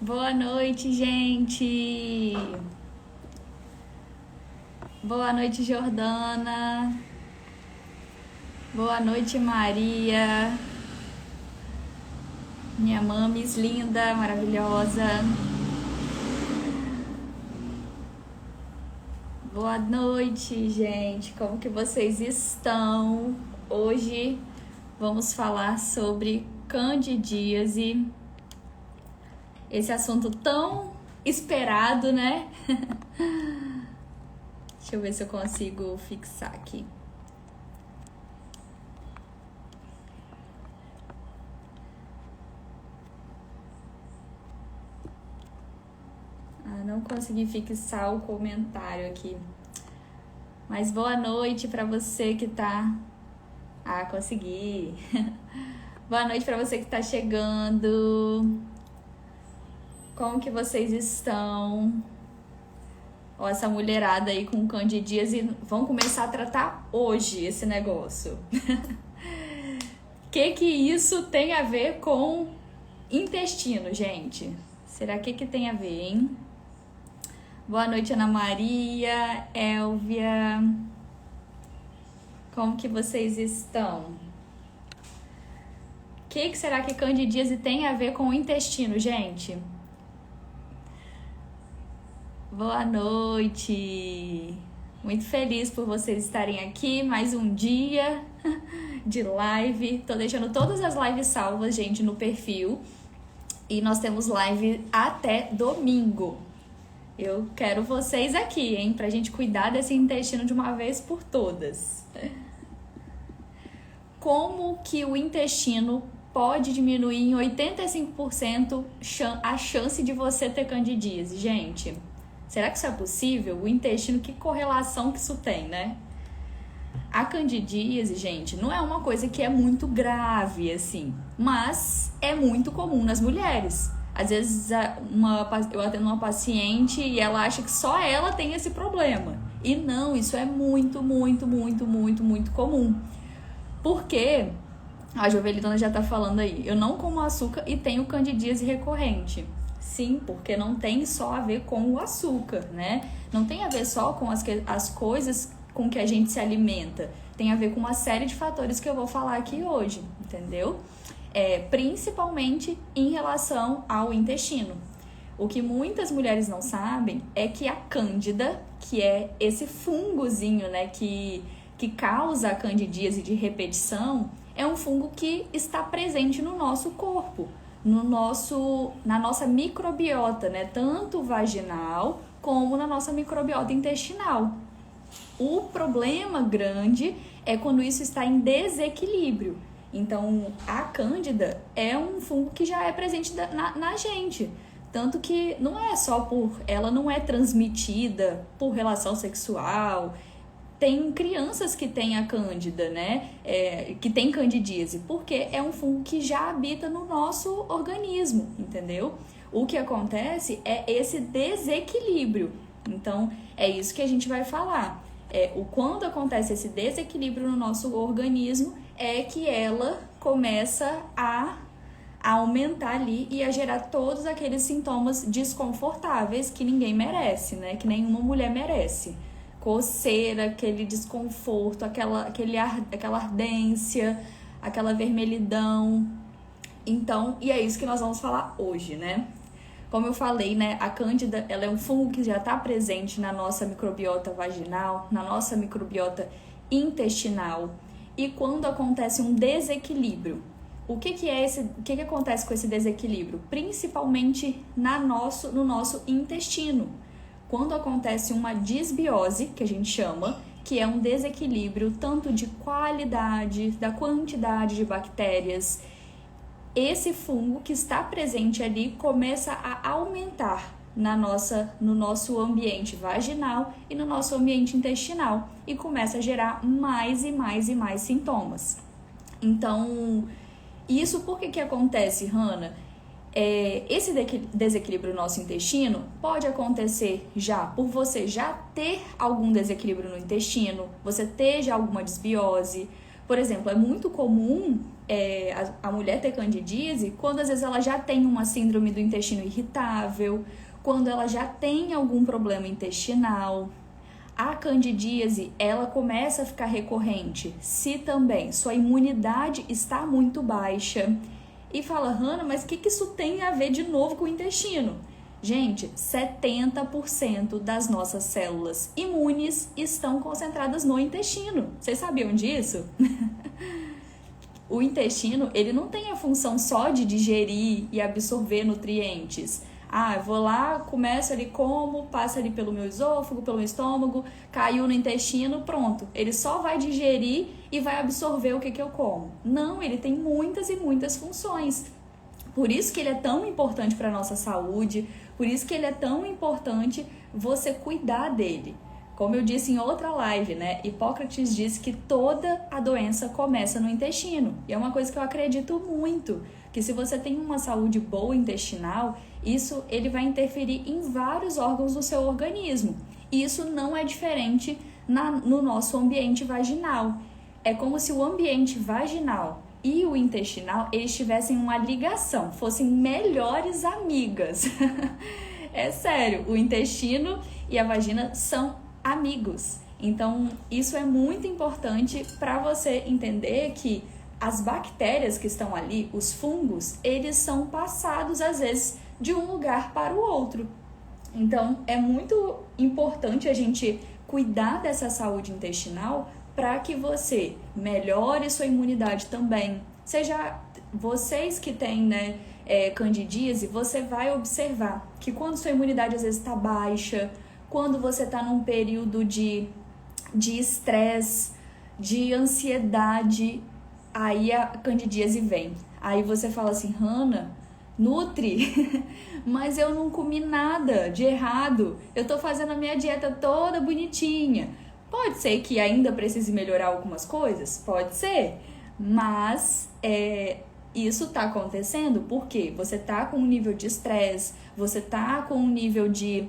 Boa noite, gente! Boa noite, Jordana! Boa noite, Maria! Minha mamis linda, maravilhosa! Boa noite, gente! Como que vocês estão? Hoje vamos falar sobre candidíase. Esse assunto tão esperado, né? Deixa eu ver se eu consigo fixar aqui. Não consegui fixar o comentário aqui. Mas boa noite para você que tá... consegui! Boa noite para você que tá chegando. Como que vocês estão? Ó, essa mulherada aí com candidíase, vão começar a tratar hoje esse negócio. Que isso tem a ver com intestino, gente? Será que tem a ver, hein? Boa noite, Ana Maria, Elvia. Como que vocês estão? Que será que candidíase tem a ver com o intestino, gente? Boa noite! Muito feliz por vocês estarem aqui, mais um dia de live. Tô deixando todas as lives salvas, gente, no perfil. E nós temos live até domingo. Eu quero vocês aqui, hein? Pra gente cuidar desse intestino de uma vez por todas. Como que o intestino pode diminuir em 85% a chance de você ter candidíase, gente? Será que isso é possível? O intestino, que correlação que isso tem, né? A candidíase, gente, não é uma coisa que é muito grave, assim, mas é muito comum nas mulheres. Às vezes eu atendo uma paciente e ela acha que só ela tem esse problema. E não, isso é muito, muito, muito, muito, muito comum. Porque, a Jovelitana já tá falando aí, eu não como açúcar e tenho candidíase recorrente. Sim, porque não tem só a ver com o açúcar, né? Não tem a ver só com as coisas com que a gente se alimenta. Tem a ver com uma série de fatores que eu vou falar aqui hoje, entendeu? Principalmente em relação ao intestino. O que muitas mulheres não sabem é que a cândida, que é esse fungozinho, né, que causa a candidíase de repetição, é um fungo que está presente no nosso corpo, na nossa microbiota, né, tanto vaginal como na nossa microbiota intestinal. O problema grande é quando isso está em desequilíbrio. Então, a cândida é um fungo que já é presente na gente. Tanto que não é só ela não é transmitida por relação sexual. Tem crianças que têm a cândida, né? Que tem candidíase, porque é um fungo que já habita no nosso organismo, entendeu? O que acontece é esse desequilíbrio. Então, é isso que a gente vai falar. Quando acontece esse desequilíbrio no nosso organismo, é que ela começa a aumentar ali e a gerar todos aqueles sintomas desconfortáveis que ninguém merece, né? Que nenhuma mulher merece. Coceira, aquele desconforto, aquela ardência, aquela vermelhidão. Então, e é isso que nós vamos falar hoje, né? Como eu falei, né, a cândida, ela é um fungo que já está presente na nossa microbiota vaginal, na nossa microbiota intestinal. E quando acontece um desequilíbrio, o que acontece com esse desequilíbrio? Principalmente no nosso intestino. Quando acontece uma disbiose, que a gente chama, que é um desequilíbrio tanto de qualidade, da quantidade de bactérias, esse fungo que está presente ali começa a aumentar no nosso ambiente vaginal e no nosso ambiente intestinal e começa a gerar mais e mais e mais sintomas. Então, isso por que acontece, Hannah? Esse desequilíbrio no nosso intestino pode acontecer já por você já ter algum desequilíbrio no intestino, você ter já alguma disbiose, Por exemplo, é muito comum a mulher ter candidíase quando às vezes ela já tem uma síndrome do intestino irritável, quando ela já tem algum problema intestinal. A candidíase, ela começa a ficar recorrente se também sua imunidade está muito baixa. E fala, Hannah, mas o que isso tem a ver de novo com o intestino? Gente, 70% das nossas células imunes estão concentradas no intestino. Vocês sabiam disso? O intestino, ele não tem a função só de digerir e absorver nutrientes. Eu vou lá, começo ali como, passa ali pelo meu esôfago, pelo meu estômago, caiu no intestino, pronto. Ele só vai digerir e vai absorver o que eu como. Não, ele tem muitas e muitas funções. Por isso que ele é tão importante para a nossa saúde, por isso que ele é tão importante você cuidar dele. Como eu disse em outra live, né? Hipócrates disse que toda a doença começa no intestino. E é uma coisa que eu acredito muito, que se você tem uma saúde boa intestinal, ele vai interferir em vários órgãos do seu organismo. E isso não é diferente no nosso ambiente vaginal. É como se o ambiente vaginal e o intestinal, eles tivessem uma ligação, fossem melhores amigas. É sério, o intestino e a vagina são amigos. Então, isso é muito importante para você entender que as bactérias que estão ali, os fungos, eles são passados, às vezes, de um lugar para o outro. Então, é muito importante a gente cuidar dessa saúde intestinal para que você melhore sua imunidade também. Seja vocês que têm, né, candidíase, você vai observar que quando sua imunidade às vezes está baixa, quando você está num período de estresse, de ansiedade, aí a candidíase vem. Aí você fala assim, Hannah, nutri, mas eu não comi nada de errado, eu tô fazendo a minha dieta toda bonitinha. Pode ser que ainda precise melhorar algumas coisas? Pode ser, mas isso tá acontecendo porque você tá com um nível de estresse, você tá com um nível de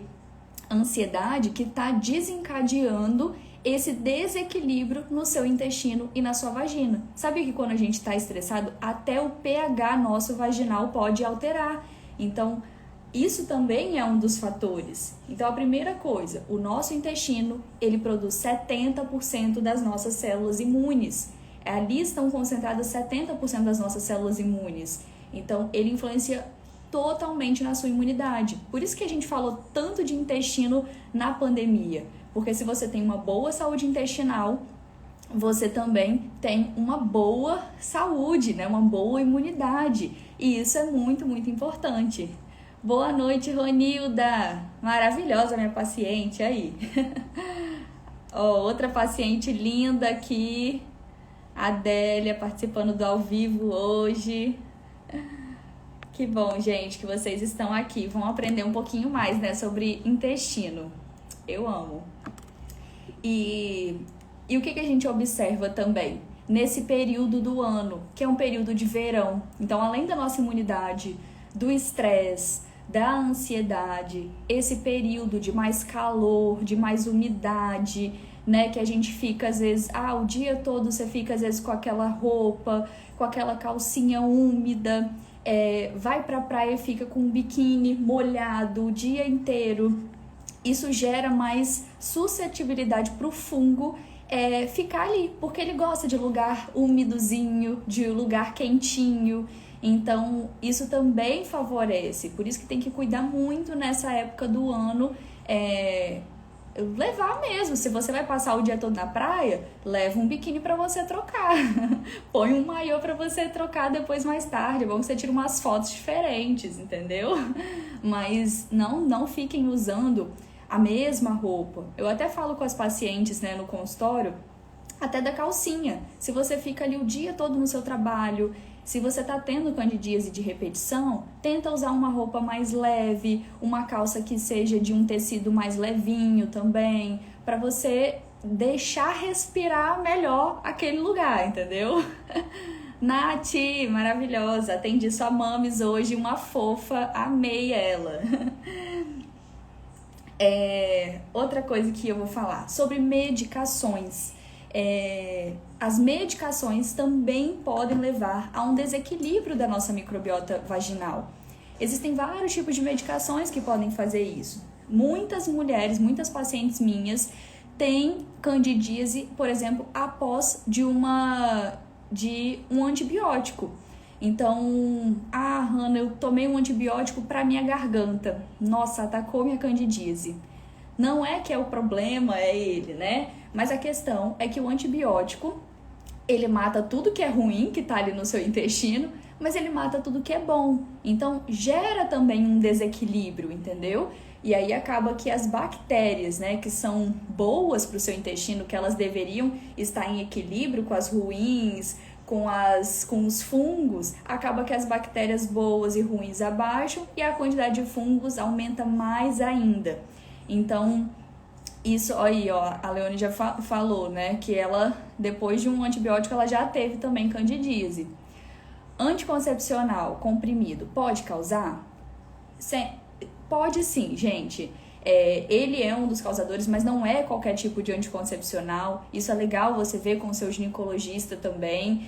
ansiedade que tá desencadeando esse desequilíbrio no seu intestino e na sua vagina. Sabe que quando a gente está estressado, até o pH nosso vaginal pode alterar. Então, isso também é um dos fatores. Então, a primeira coisa, o nosso intestino, ele produz 70% das nossas células imunes. Ali estão concentradas 70% das nossas células imunes. Então, ele influencia totalmente na sua imunidade. Por isso que a gente falou tanto de intestino na pandemia. Porque se você tem uma boa saúde intestinal, você também tem uma boa saúde, né? Uma boa imunidade. E isso é muito, muito importante. Boa noite, Ronilda! Maravilhosa minha paciente aí. Outra paciente linda aqui. Adélia participando do ao vivo hoje. Que bom, gente, que vocês estão aqui. Vão aprender um pouquinho mais, né, sobre intestino. Eu amo. E o que a gente observa também? Nesse período do ano, que é um período de verão. Então, além da nossa imunidade, do estresse, da ansiedade, esse período de mais calor, de mais umidade, né, que a gente fica às vezes, o dia todo você fica às vezes com aquela roupa, com aquela calcinha úmida, vai pra praia e fica com um biquíni molhado o dia inteiro. Isso gera mais suscetibilidade pro fungo ficar ali, porque ele gosta de lugar úmidozinho, de lugar quentinho. Então, isso também favorece. Por isso que tem que cuidar muito nessa época do ano. Levar mesmo. Se você vai passar o dia todo na praia, leva um biquíni pra você trocar. Põe um maiô pra você trocar depois mais tarde. É bom que você tire umas fotos diferentes, entendeu? Mas não fiquem usando a mesma roupa. Eu até falo com as pacientes, né, no consultório, até da calcinha. Se você fica ali o dia todo no seu trabalho, se você tá tendo candidíase de repetição, tenta usar uma roupa mais leve, uma calça que seja de um tecido mais levinho também, para você deixar respirar melhor aquele lugar, entendeu? Nath, maravilhosa, atendi sua mames hoje, uma fofa, amei ela. Outra coisa que eu vou falar sobre medicações. as medicações também podem levar a um desequilíbrio da nossa microbiota vaginal. Existem vários tipos de medicações que podem fazer isso. Muitas mulheres, muitas pacientes minhas têm candidíase, por exemplo, após de um antibiótico. Então, Hannah, eu tomei um antibiótico para minha garganta. Nossa, atacou minha candidíase. Não é que é o problema, é ele, né? Mas a questão é que o antibiótico, ele mata tudo que é ruim, que tá ali no seu intestino, mas ele mata tudo que é bom. Então, gera também um desequilíbrio, entendeu? E aí acaba que as bactérias, né, que são boas para o seu intestino, que elas deveriam estar em equilíbrio com as ruins, com os fungos, acaba que as bactérias boas e ruins abaixam e a quantidade de fungos aumenta mais ainda. Então, isso aí, ó, a Leone já falou, né, que ela, depois de um antibiótico, ela já teve também candidíase. Anticoncepcional comprimido pode causar? Pode sim, gente. Ele é um dos causadores, mas não é qualquer tipo de anticoncepcional. Isso é legal você ver com o seu ginecologista também.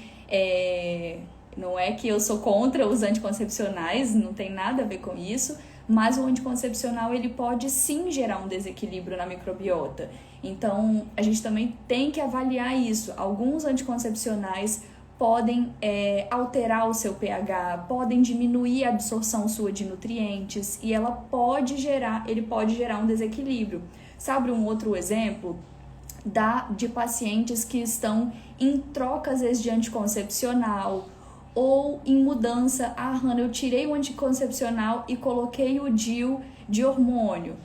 Não é que eu sou contra os anticoncepcionais, não tem nada a ver com isso, mas o anticoncepcional ele pode sim gerar um desequilíbrio na microbiota. Então, a gente também tem que avaliar isso. Alguns anticoncepcionais podem alterar o seu pH, podem diminuir a absorção sua de nutrientes e ele pode gerar um desequilíbrio. Sabe um outro exemplo? De pacientes que estão em troca, às vezes, de anticoncepcional ou em mudança. Hannah, eu tirei o anticoncepcional e coloquei o DIU de hormônio.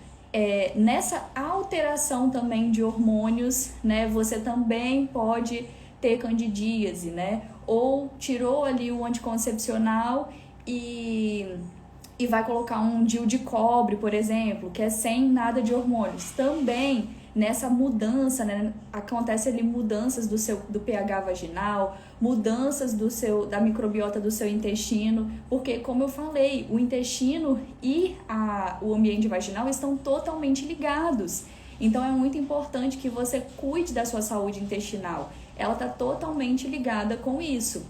Nessa alteração também de hormônios, né, você também pode ter candidíase, né? Ou tirou ali o anticoncepcional e vai colocar um DIU de cobre, por exemplo, que é sem nada de hormônios. Também nessa mudança, né, acontece ali mudanças do pH vaginal, mudanças da microbiota do seu intestino, porque, como eu falei, o intestino e o ambiente vaginal estão totalmente ligados. Então, é muito importante que você cuide da sua saúde intestinal. Ela está totalmente ligada com isso.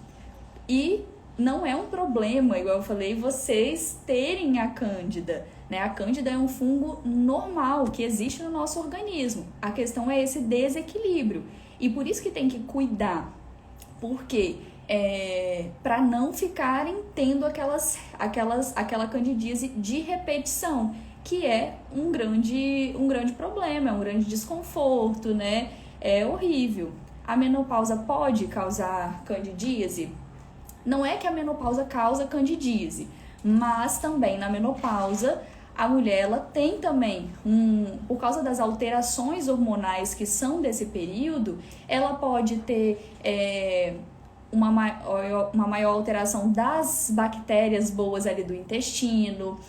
E não é um problema, igual eu falei, vocês terem a cândida, né? A cândida é um fungo normal que existe no nosso organismo. A questão é esse desequilíbrio. E por isso que tem que cuidar. Porque para não ficarem tendo aquela candidíase de repetição, que é um grande problema, é um grande desconforto, né? É horrível. A menopausa pode causar candidíase? Não é que a menopausa causa candidíase, mas também na menopausa a mulher ela tem também, por causa das alterações hormonais que são desse período, ela pode ter uma maior alteração das bactérias boas ali do intestino.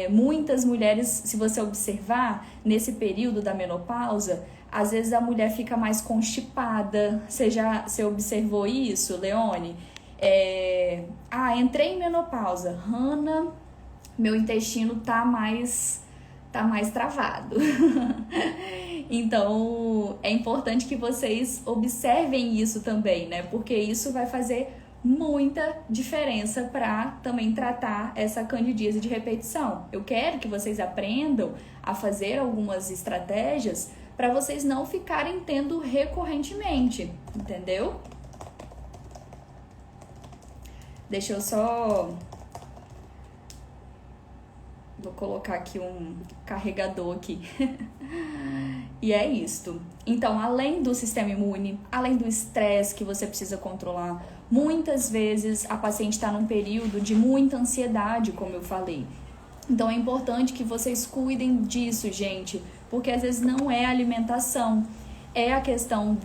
Muitas mulheres, se você observar, nesse período da menopausa, às vezes a mulher fica mais constipada. Você observou isso, Leone? Entrei em menopausa. Hannah, meu intestino tá mais travado. Então, é importante que vocês observem isso também, né? Porque isso vai fazer muita diferença para também tratar essa candidíase de repetição. Eu quero que vocês aprendam a fazer algumas estratégias para vocês não ficarem tendo recorrentemente, entendeu? Deixa eu só... Vou colocar aqui um carregador aqui. E é isto. Então, além do sistema imune, além do estresse que você precisa controlar, muitas vezes a paciente está num período de muita ansiedade, como eu falei. Então, é importante que vocês cuidem disso, gente, porque às vezes não é a alimentação, é a questão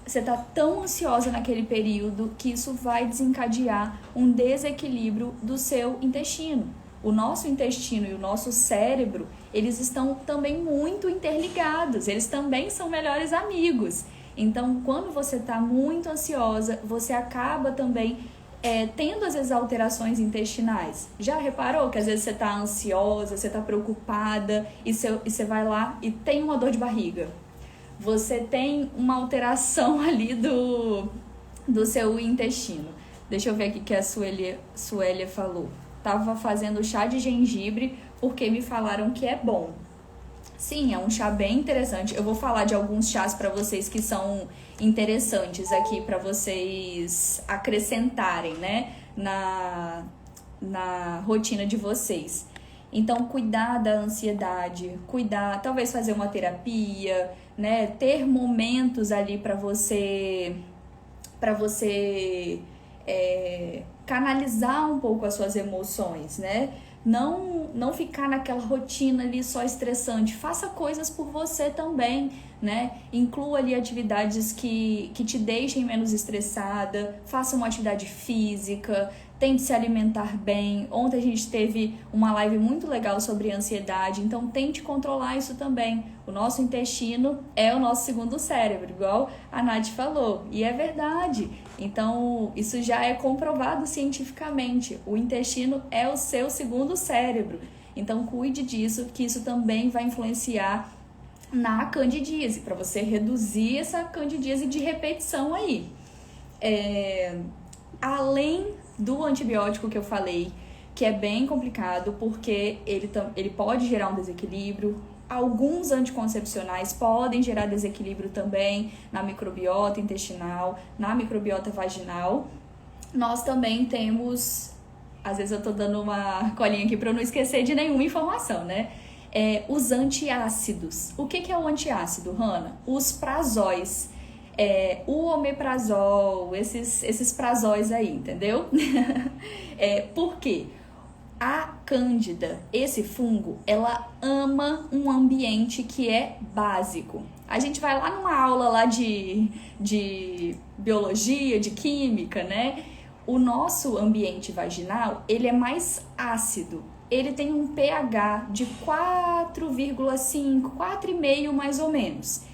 você tá tão ansiosa naquele período que isso vai desencadear um desequilíbrio do seu intestino. O nosso intestino e o nosso cérebro, eles estão também muito interligados, eles também são melhores amigos. Então, quando você está muito ansiosa, você acaba também tendo, às vezes, alterações intestinais. Já reparou que, às vezes, você está ansiosa, você está preocupada e você vai lá e tem uma dor de barriga? você tem uma alteração ali do seu intestino. Deixa eu ver aqui o que a Suélia falou. Tava fazendo chá de gengibre porque me falaram que é bom. Sim, é um chá bem interessante. Eu vou falar de alguns chás para vocês que são interessantes aqui para vocês acrescentarem, né, na rotina de vocês. Então, cuidar da ansiedade, talvez fazer uma terapia, né, ter momentos ali para você canalizar um pouco as suas emoções, né? Não ficar naquela rotina ali só estressante. Faça coisas por você também, né? Inclua ali atividades que te deixem menos estressada. Faça uma atividade física. Tente se alimentar bem. Ontem a gente teve uma live muito legal sobre ansiedade, então tente controlar isso também. O nosso intestino é o nosso segundo cérebro, igual a Nath falou, e é verdade. Então, isso já é comprovado cientificamente. O intestino é o seu segundo cérebro. Então, cuide disso, que isso também vai influenciar na candidíase, para você reduzir essa candidíase de repetição aí. Além do antibiótico que eu falei, que é bem complicado porque ele pode gerar um desequilíbrio. Alguns anticoncepcionais podem gerar desequilíbrio também na microbiota intestinal, na microbiota vaginal. Nós também temos, às vezes eu tô dando uma colinha aqui para eu não esquecer de nenhuma informação, né? Os antiácidos. O que é o antiácido, Hanna? Os prazóis. O omeprazol, esses prazóis aí, entendeu? Por quê? A cândida, esse fungo, ela ama um ambiente que é básico. A gente vai lá numa aula lá de biologia, de química, né? O nosso ambiente vaginal, ele é mais ácido. Ele tem um pH de 4,5, 4,5 mais ou menos.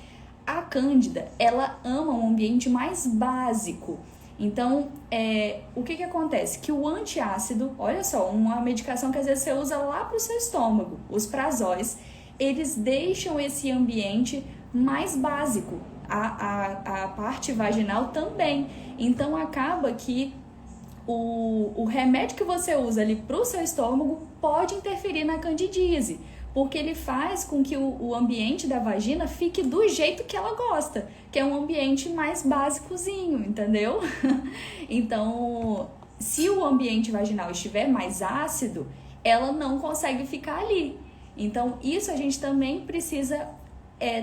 A cândida, ela ama um ambiente mais básico. Então, o que acontece? Que o antiácido, olha só, uma medicação que às vezes você usa lá para o seu estômago, os prazóis, eles deixam esse ambiente mais básico, a parte vaginal também. Então, acaba que o remédio que você usa ali para o seu estômago pode interferir na candidíase, porque ele faz com que o ambiente da vagina fique do jeito que ela gosta, que é um ambiente mais básicozinho, entendeu? Então, se o ambiente vaginal estiver mais ácido, ela não consegue ficar ali. Então, isso a gente também precisa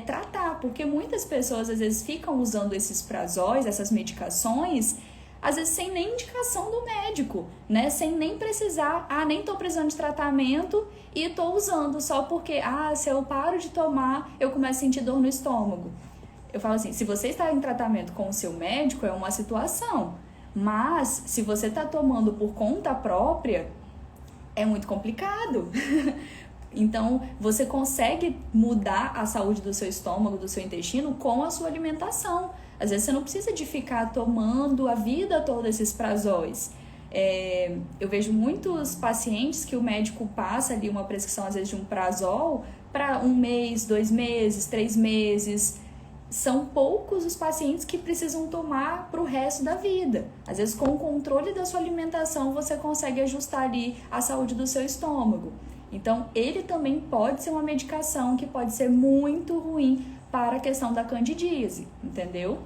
tratar, porque muitas pessoas às vezes ficam usando esses prazóis, essas medicações, às vezes sem nem indicação do médico, né? Sem nem precisar, nem tô precisando de tratamento e tô usando só porque, se eu paro de tomar, eu começo a sentir dor no estômago. Eu falo assim, se você está em tratamento com o seu médico, é uma situação, mas se você está tomando por conta própria, é muito complicado. Então, você consegue mudar a saúde do seu estômago, do seu intestino com a sua alimentação. Às vezes você não precisa de ficar tomando a vida toda esses prazóis. Eu vejo muitos pacientes que o médico passa ali uma prescrição, às vezes, de um prazol para 1 mês, 2 meses, 3 meses. São poucos os pacientes que precisam tomar para o resto da vida. Às vezes, com o controle da sua alimentação, você consegue ajustar ali a saúde do seu estômago. Então, ele também pode ser uma medicação que pode ser muito ruim para a questão da candidíase, entendeu?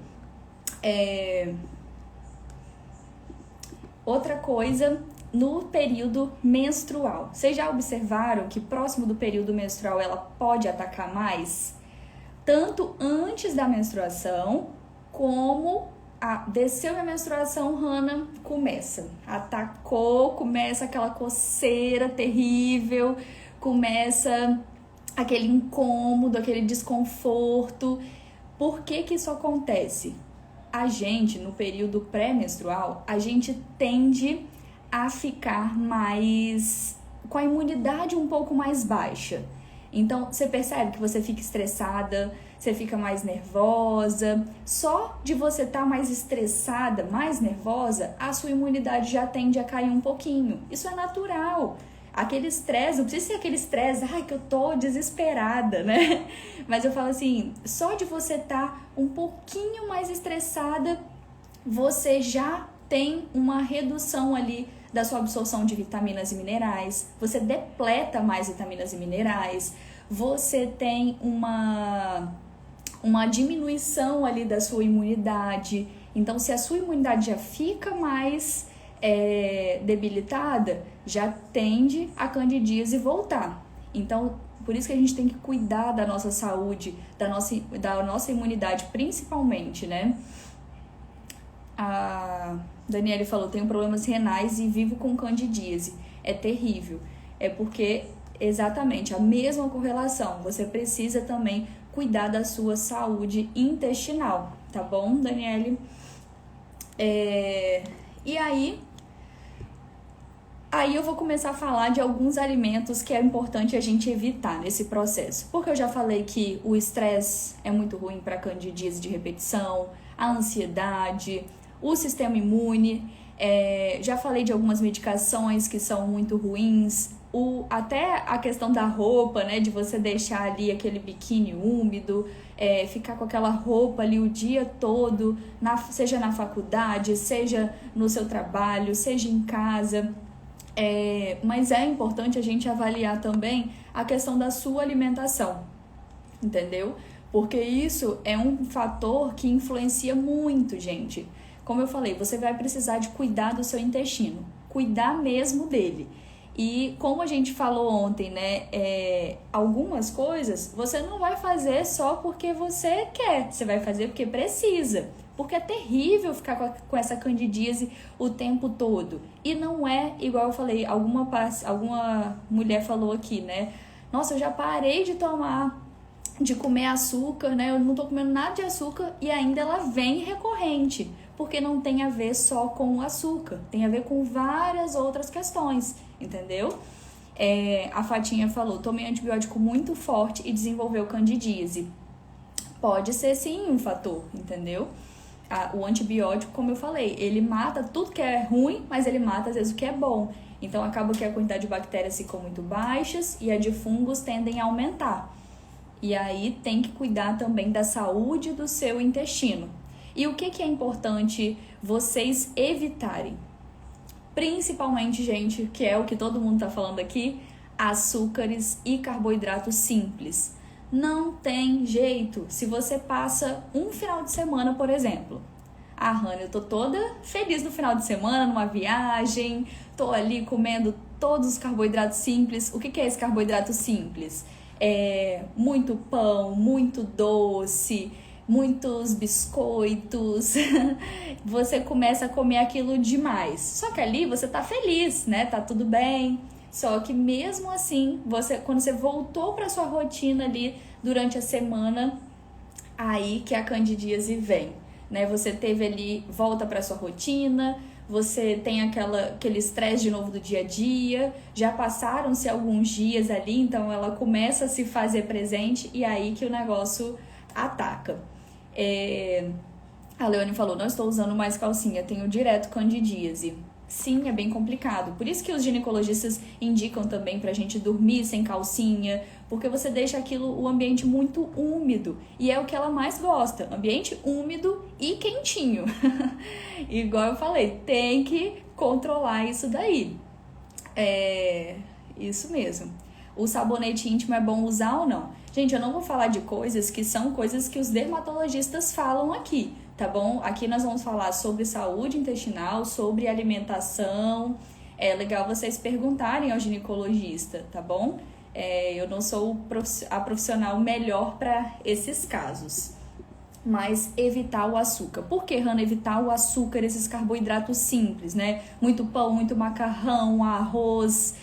Outra coisa, no período menstrual. Vocês já observaram que próximo do período menstrual ela pode atacar mais? Tanto antes da menstruação, como desceu a menstruação, Hanna, começa aquela coceira terrível, começa aquele incômodo, aquele desconforto. Por que isso acontece? A gente, no período pré-menstrual, a gente tende a ficar mais com a imunidade um pouco mais baixa. Então, você percebe que você fica estressada, você fica mais nervosa. Só de você estar mais estressada, mais nervosa, a sua imunidade já tende a cair um pouquinho. Isso é natural. aquele estresse, não precisa ser aquele estresse, ai, que eu tô desesperada, né? Mas eu falo assim, só de você estar um pouquinho mais estressada, você já tem uma redução ali da sua absorção de vitaminas e minerais, você depleta mais vitaminas e minerais, você tem uma diminuição ali da sua imunidade. Então, se a sua imunidade já fica mais debilitada, já tende a candidíase voltar. Então, por isso que a gente tem que cuidar da nossa saúde, da nossa imunidade, principalmente, né? A Daniele falou, tenho problemas renais e vivo com candidíase. É terrível. É porque, exatamente, a mesma correlação. Você precisa também cuidar da sua saúde intestinal, tá bom, Daniele? E aí eu vou começar a falar de alguns alimentos que é importante a gente evitar nesse processo. Porque eu já falei que o estresse é muito ruim para candidíase de repetição, a ansiedade, o sistema imune, já falei de algumas medicações que são muito ruins, até a questão da roupa, né, de você deixar ali aquele biquíni úmido, ficar com aquela roupa ali o dia todo, seja na faculdade, seja no seu trabalho, seja em casa. Mas é importante a gente avaliar também a questão da sua alimentação, entendeu? Porque isso é um fator que influencia muito, gente. Como eu falei, você vai precisar de cuidar do seu intestino, cuidar mesmo dele. E como a gente falou ontem, né, algumas coisas você não vai fazer só porque você quer, você vai fazer porque precisa. Porque é terrível ficar com essa candidíase o tempo todo. E não é, igual eu falei, alguma mulher falou aqui, né? Nossa, eu já parei de comer açúcar, né? Eu não tô comendo nada de açúcar e ainda ela vem recorrente. Porque não tem a ver só com o açúcar, tem a ver com várias outras questões, entendeu? A Fatinha falou, tomei antibiótico muito forte e desenvolveu candidíase. Pode ser sim um fator, entendeu? O antibiótico, como eu falei, ele mata tudo que é ruim, mas ele mata às vezes o que é bom. Então acaba que a quantidade de bactérias ficam muito baixas e a de fungos tendem a aumentar. E aí tem que cuidar também da saúde do seu intestino. E o que é importante vocês evitarem? Principalmente, gente, que é o que todo mundo tá falando aqui, açúcares e carboidratos simples. Não tem jeito. Se você passa um final de semana, por exemplo, Hannah, eu tô toda feliz no final de semana, numa viagem, tô ali comendo todos os carboidratos simples. O que é esse carboidrato simples? Muito pão, muito doce, muitos biscoitos, você começa a comer aquilo demais. Só que ali você tá feliz, né? Tá tudo bem. Só que mesmo assim, quando você voltou para sua rotina ali durante a semana, aí que a candidíase vem, né? Você teve ali, volta para sua rotina, você tem aquele estresse de novo do dia a dia, já passaram-se alguns dias ali, então ela começa a se fazer presente e aí que o negócio ataca. A Leone falou, não estou usando mais calcinha, tenho direto candidíase. Sim, é bem complicado. Por isso que os ginecologistas indicam também pra gente dormir sem calcinha, porque você deixa o ambiente muito úmido. E é o que ela mais gosta, ambiente úmido e quentinho. Igual eu falei, tem que controlar isso daí. Isso mesmo. O sabonete íntimo é bom usar ou não? Gente, eu não vou falar de coisas que são coisas que os dermatologistas falam aqui, tá bom? Aqui nós vamos falar sobre saúde intestinal, sobre alimentação. É legal vocês perguntarem ao ginecologista, tá bom? Eu não sou a profissional melhor para esses casos. Mas evitar o açúcar. Por que, Hannah, evitar o açúcar, esses carboidratos simples, né? Muito pão, muito macarrão, arroz.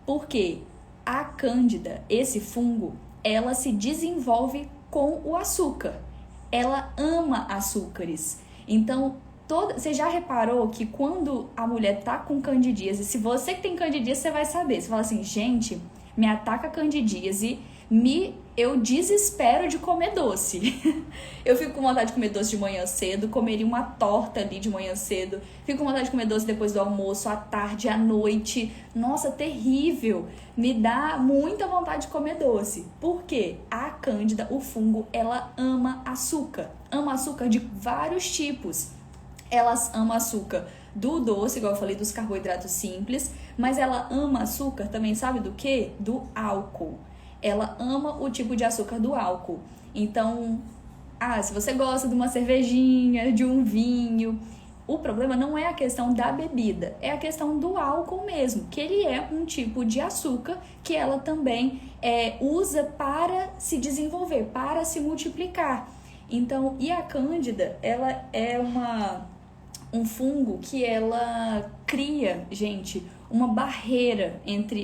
Por quê? A cândida, esse fungo, ela se desenvolve com o açúcar. Ela ama açúcares. Então, você já reparou que quando a mulher tá com candidíase, se você que tem candidíase, você vai saber. Você fala assim, gente, me ataca a candidíase, eu desespero de comer doce. Eu fico com vontade de comer doce de manhã cedo, comeria uma torta ali de manhã cedo, fico com vontade de comer doce depois do almoço, à tarde, à noite. Nossa, terrível! Me dá muita vontade de comer doce. Por quê? A cândida, o fungo, ela ama açúcar. Ama açúcar de vários tipos. Elas amam açúcar do doce, igual eu falei, dos carboidratos simples, mas ela ama açúcar também, sabe do quê? Do álcool. Ela ama o tipo de açúcar do álcool. Então, se você gosta de uma cervejinha, de um vinho, o problema não é a questão da bebida, é a questão do álcool mesmo, que ele é um tipo de açúcar que ela também usa para se desenvolver, para se multiplicar. Então, e a cândida, ela é um fungo que ela cria, gente, uma barreira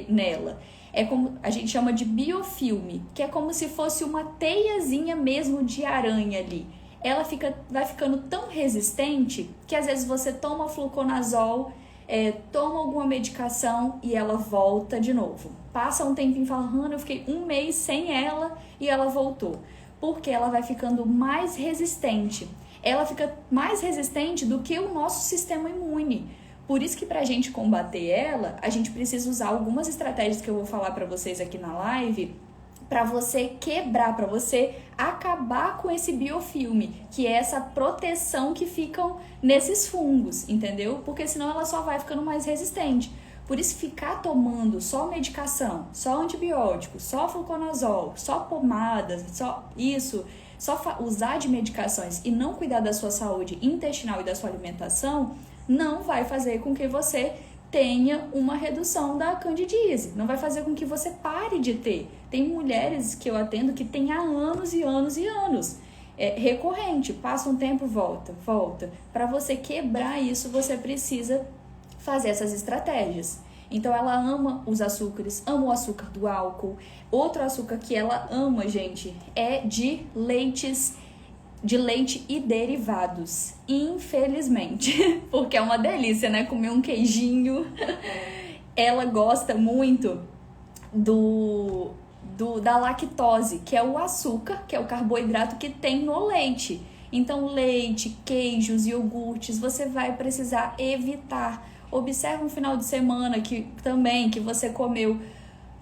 nela. É como a gente chama de biofilme, que é como se fosse uma teiazinha mesmo de aranha ali. Ela vai ficando tão resistente que às vezes você toma fluconazol, toma alguma medicação e ela volta de novo. Passa um tempinho e fala, Hannah, eu fiquei 1 mês sem ela e ela voltou. Porque ela vai ficando mais resistente. Ela fica mais resistente do que o nosso sistema imune. Por isso que pra gente combater ela, a gente precisa usar algumas estratégias que eu vou falar pra vocês aqui na live, pra você quebrar, pra você acabar com esse biofilme, que é essa proteção que ficam nesses fungos, entendeu? Porque senão ela só vai ficando mais resistente. Por isso, ficar tomando só medicação, só antibiótico, só fluconazol, só pomadas, só usar de medicações e não cuidar da sua saúde intestinal e da sua alimentação, não vai fazer com que você tenha uma redução da candidíase, não vai fazer com que você pare de ter. Tem mulheres que eu atendo que têm há anos e anos e anos. É recorrente, passa um tempo, volta. Para você quebrar isso, você precisa fazer essas estratégias. Então ela ama os açúcares, ama o açúcar do álcool. Outro açúcar que ela ama, gente, é de leite e derivados, infelizmente, porque é uma delícia, né, comer um queijinho. Ela gosta muito da lactose, que é o açúcar, que é o carboidrato que tem no leite. Então leite, queijos, iogurtes, você vai precisar evitar. Observa um final de semana que você comeu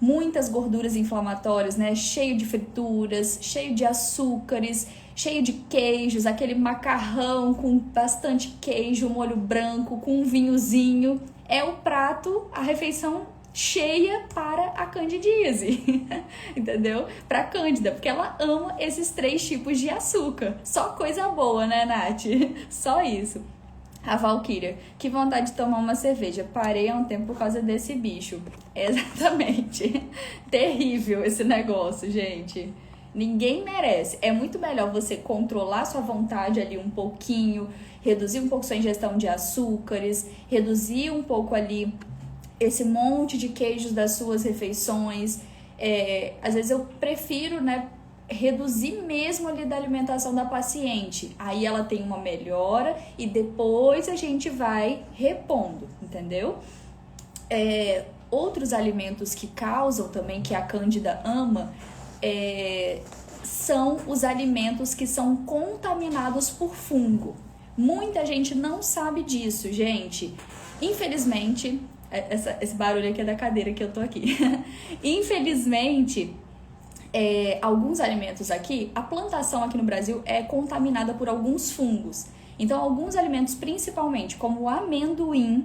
muitas gorduras inflamatórias, né? Cheio de frituras, cheio de açúcares, cheio de queijos, aquele macarrão com bastante queijo, molho branco, com um vinhozinho. É o prato, a refeição cheia para a candidíase, entendeu? Para a cândida, porque ela ama esses 3 tipos de açúcar. Só coisa boa, né, Nath? Só isso. A Valkyria, que vontade de tomar uma cerveja. Parei há um tempo por causa desse bicho. Exatamente. Terrível esse negócio, gente. Ninguém merece. É muito melhor você controlar sua vontade ali um pouquinho, reduzir um pouco sua ingestão de açúcares, reduzir um pouco ali esse monte de queijos das suas refeições. Às vezes eu prefiro, né, reduzir mesmo ali da alimentação da paciente. Aí ela tem uma melhora e depois a gente vai repondo, entendeu? Outros alimentos que causam também, que a cândida ama, são os alimentos que são contaminados por fungo. Muita gente não sabe disso, gente. Infelizmente, esse barulho aqui é da cadeira que eu tô aqui. Infelizmente, alguns alimentos aqui, a plantação aqui no Brasil é contaminada por alguns fungos. Então, alguns alimentos, principalmente como o amendoim,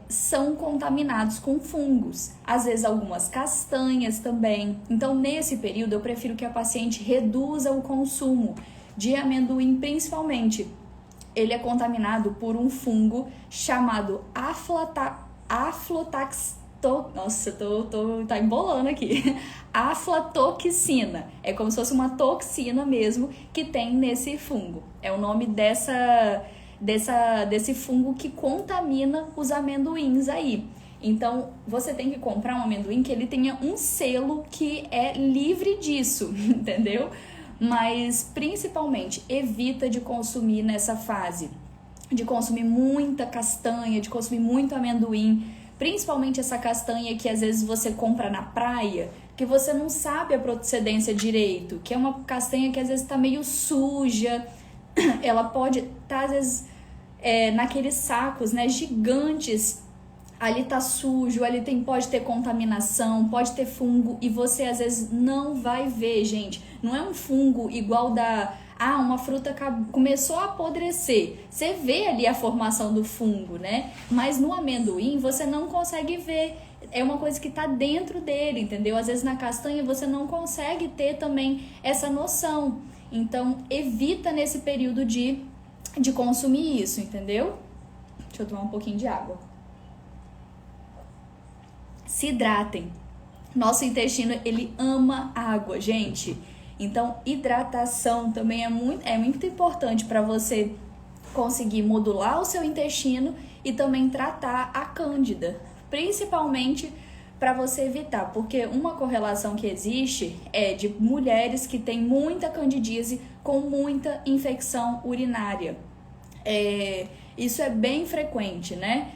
são contaminados com fungos. Às vezes, algumas castanhas também. Então, nesse período, eu prefiro que a paciente reduza o consumo de amendoim, principalmente. Ele é contaminado por um fungo chamado tá embolando aqui. Aflatoxina. É como se fosse uma toxina mesmo que tem nesse fungo. É o nome desse fungo que contamina os amendoins aí. Então, você tem que comprar um amendoim que ele tenha um selo que é livre disso, entendeu? Mas, principalmente, evita de consumir nessa fase. De consumir muita castanha, de consumir muito amendoim, Principalmente essa castanha que às vezes você compra na praia, que você não sabe a procedência direito, que é uma castanha que às vezes tá meio suja, ela pode estar às vezes naqueles sacos, né, gigantes. Ali tá sujo, ali pode ter contaminação, pode ter fungo e você às vezes não vai ver, gente. Não é um fungo igual uma fruta começou a apodrecer. Você vê ali a formação do fungo, né? Mas no amendoim você não consegue ver. É uma coisa que tá dentro dele, entendeu? Às vezes na castanha você não consegue ter também essa noção. Então evita nesse período de consumir isso, entendeu? Deixa eu tomar um pouquinho de água. Se hidratem. Nosso intestino, ele ama água, gente. Então, hidratação também é muito importante para você conseguir modular o seu intestino e também tratar a cândida. Principalmente para você evitar, porque uma correlação que existe é de mulheres que têm muita candidíase com muita infecção urinária. Isso é bem frequente, né?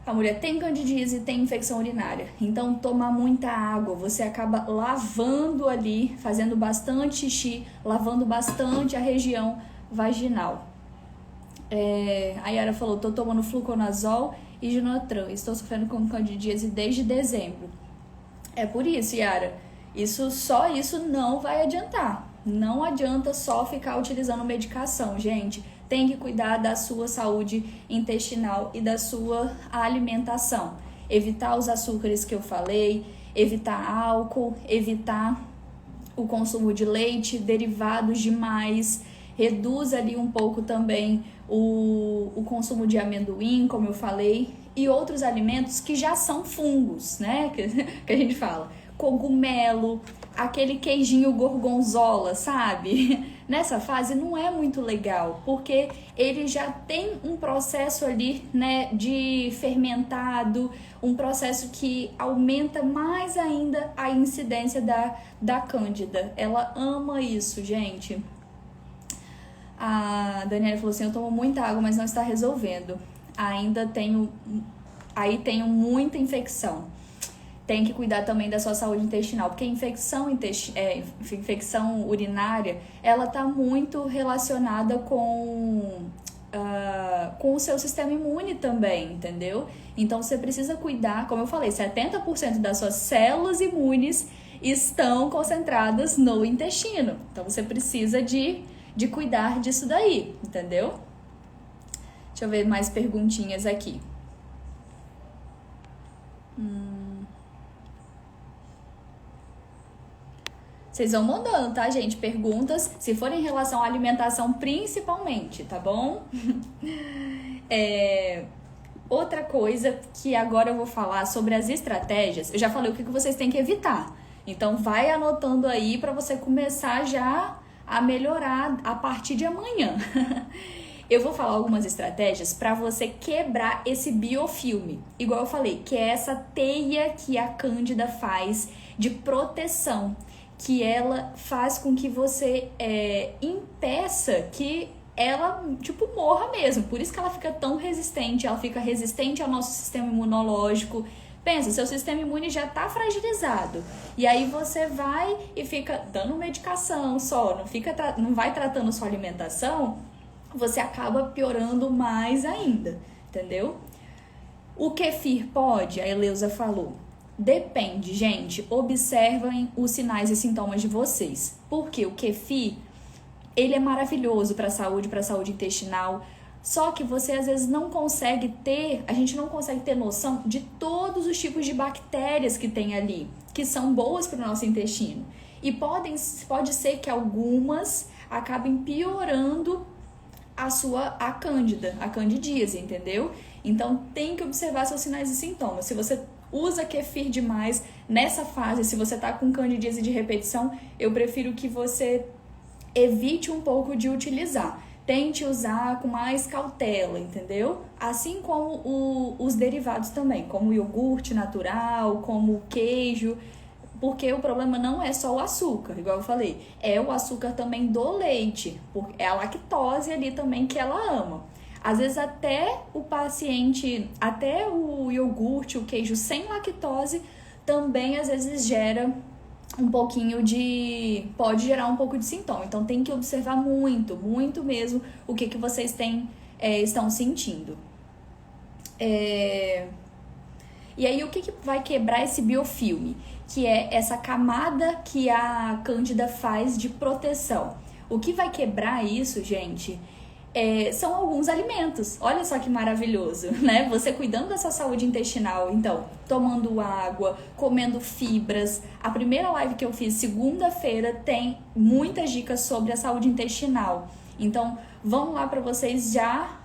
A mulher tem candidíase e tem infecção urinária. Então, tomar muita água. Você acaba lavando ali, fazendo bastante xixi, lavando bastante a região vaginal. A Yara falou, tô tomando fluconazol e Ginotran. Estou sofrendo com candidíase desde dezembro. É por isso, Yara. Só isso não vai adiantar. Não adianta só ficar utilizando medicação, gente. Tem que cuidar da sua saúde intestinal e da sua alimentação. Evitar os açúcares que eu falei, evitar álcool, evitar o consumo de leite, derivados demais. Reduz ali um pouco também o consumo de amendoim, como eu falei, e outros alimentos que já são fungos, né? Que a gente fala. Cogumelo, aquele queijinho gorgonzola, sabe? Nessa fase não é muito legal, porque ele já tem um processo ali, né, de fermentado, um processo que aumenta mais ainda a incidência da cândida. Ela ama isso, gente. A Daniela falou assim, eu tomo muita água, mas não está resolvendo. Tenho muita infecção. Tem que cuidar também da sua saúde intestinal, porque a infecção urinária, ela tá muito relacionada com o seu sistema imune também, entendeu? Então você precisa cuidar, como eu falei, 70% das suas células imunes estão concentradas no intestino. Então você precisa de cuidar disso daí, entendeu? Deixa eu ver mais perguntinhas aqui. Vocês vão mandando, tá, gente? Perguntas, se for em relação à alimentação principalmente, tá bom? Outra coisa que agora eu vou falar sobre as estratégias. Eu já falei o que vocês têm que evitar. Então, vai anotando aí para você começar já a melhorar a partir de amanhã. Eu vou falar algumas estratégias para você quebrar esse biofilme. Igual eu falei, que é essa teia que a cândida faz de proteção, que ela faz com que você impeça que ela, morra mesmo. Por isso que ela fica tão resistente, ela fica resistente ao nosso sistema imunológico. Pensa, seu sistema imune já tá fragilizado. E aí você vai e fica dando medicação só, não vai tratando sua alimentação, você acaba piorando mais ainda, entendeu? O kefir pode? A Eleusa falou. Depende, gente. Observem os sinais e sintomas de vocês. Porque o kefir, ele é maravilhoso para a saúde intestinal. Só que você às vezes a gente não consegue ter noção de todos os tipos de bactérias que tem ali, que são boas para o nosso intestino. E pode ser que algumas acabem piorando a candidíase, entendeu? Então tem que observar seus sinais e sintomas. Se você usa kefir demais nessa fase, se você tá com candidíase de repetição, eu prefiro que você evite um pouco de utilizar. Tente usar com mais cautela, entendeu? Assim como os derivados também, como o iogurte natural, como o queijo, porque o problema não é só o açúcar, igual eu falei, é o açúcar também do leite, é a lactose ali também que ela ama. Às vezes até o paciente, até o iogurte, o queijo sem lactose, também às vezes gera um pouquinho pode gerar um pouco de sintoma. Então tem que observar muito, muito mesmo o que vocês estão sentindo. E aí o que vai quebrar esse biofilme? Que é essa camada que a Cândida faz de proteção. O que vai quebrar isso, gente, são alguns alimentos. Olha só que maravilhoso, né? Você cuidando da sua saúde intestinal, então, tomando água, comendo fibras. A primeira live que eu fiz segunda-feira tem muitas dicas sobre a saúde intestinal. Então, vamos lá para vocês já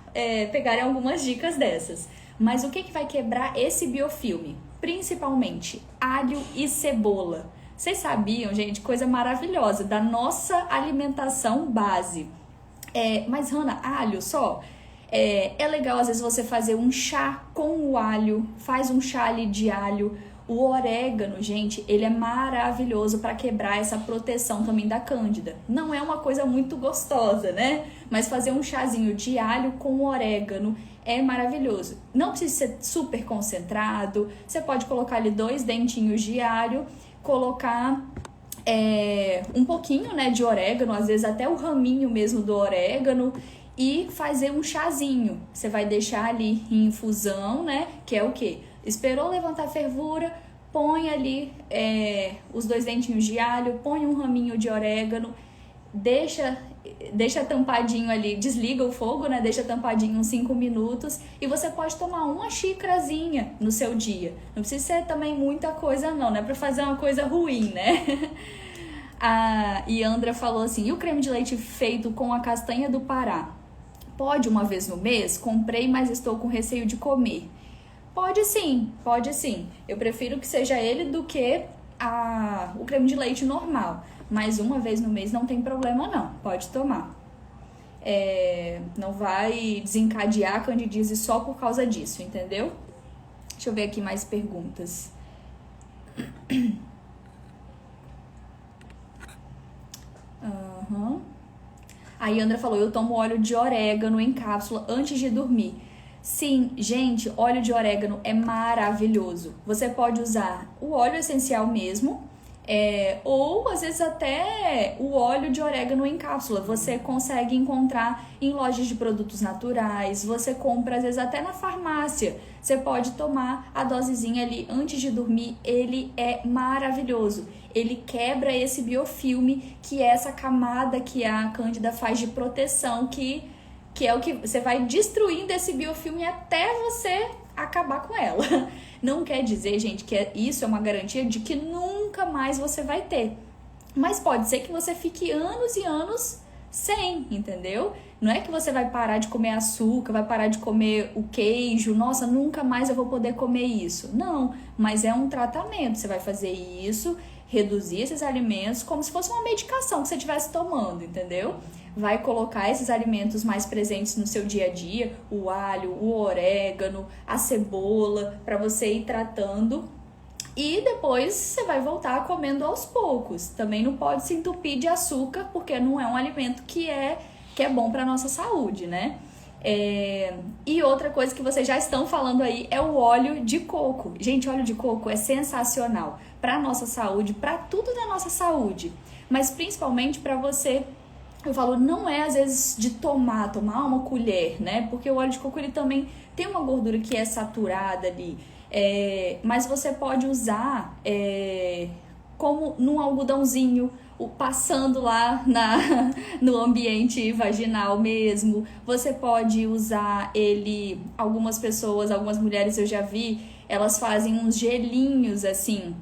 pegarem algumas dicas dessas. Mas o que vai quebrar esse biofilme? Principalmente alho e cebola. Vocês sabiam, gente, coisa maravilhosa da nossa alimentação base. Mas, Hanna, alho só? É legal, às vezes, você fazer um chá com o alho, faz um chá ali de alho. O orégano, gente, ele é maravilhoso para quebrar essa proteção também da Cândida. Não é uma coisa muito gostosa, né? Mas fazer um chazinho de alho com orégano é maravilhoso. Não precisa ser super concentrado. Você pode colocar ali 2 dentinhos de alho, colocar um pouquinho, né, de orégano, às vezes até o raminho mesmo do orégano, e fazer um chazinho. Você vai deixar ali em infusão, né, que é o quê? Esperou levantar a fervura, põe ali os 2 dentinhos de alho, põe um raminho de orégano, deixa tampadinho ali, desliga o fogo, né? Deixa tampadinho uns 5 minutos e você pode tomar uma xícarazinha no seu dia. Não precisa ser também muita coisa não, né? Pra fazer uma coisa ruim, né? A Yandra falou assim, e o creme de leite feito com a castanha do Pará? Pode uma vez no mês? Comprei, mas estou com receio de comer. Pode sim, pode sim. Eu prefiro que seja ele do que o creme de leite normal. Mas uma vez no mês não tem problema não, pode tomar. Não vai desencadear a candidíase só por causa disso, entendeu? Deixa eu ver aqui mais perguntas. A Yandra falou, eu tomo óleo de orégano em cápsula antes de dormir. Sim, gente, óleo de orégano é maravilhoso. Você pode usar o óleo essencial mesmo, ou às vezes até o óleo de orégano em cápsula. Você consegue encontrar em lojas de produtos naturais, você compra às vezes até na farmácia. Você pode tomar a dosezinha ali antes de dormir, ele é maravilhoso. Ele quebra esse biofilme, que é essa camada que a Cândida faz de proteção, que é o que você vai destruindo esse biofilme até você acabar com ela. Não quer dizer, gente, que isso é uma garantia de que nunca mais você vai ter. Mas pode ser que você fique anos e anos sem, entendeu? Não é que você vai parar de comer açúcar, vai parar de comer o queijo, nossa, nunca mais eu vou poder comer isso. Não, mas é um tratamento. Você vai fazer isso, reduzir esses alimentos como se fosse uma medicação que você estivesse tomando, entendeu? Vai colocar esses alimentos mais presentes no seu dia a dia, o alho, o orégano, a cebola, para você ir tratando. E depois você vai voltar comendo aos poucos. Também não pode se entupir de açúcar, porque não é um alimento que é bom para nossa saúde, né? E outra coisa que vocês já estão falando aí é o óleo de coco. Gente, óleo de coco é sensacional para nossa saúde, para tudo da nossa saúde. Mas principalmente para você, eu falo, não é às vezes de tomar uma colher, né? Porque o óleo de coco ele também tem uma gordura que é saturada ali. Mas você pode usar como num algodãozinho, passando lá no ambiente vaginal mesmo. Você pode usar ele, algumas mulheres eu já vi, elas fazem uns gelinhos assim.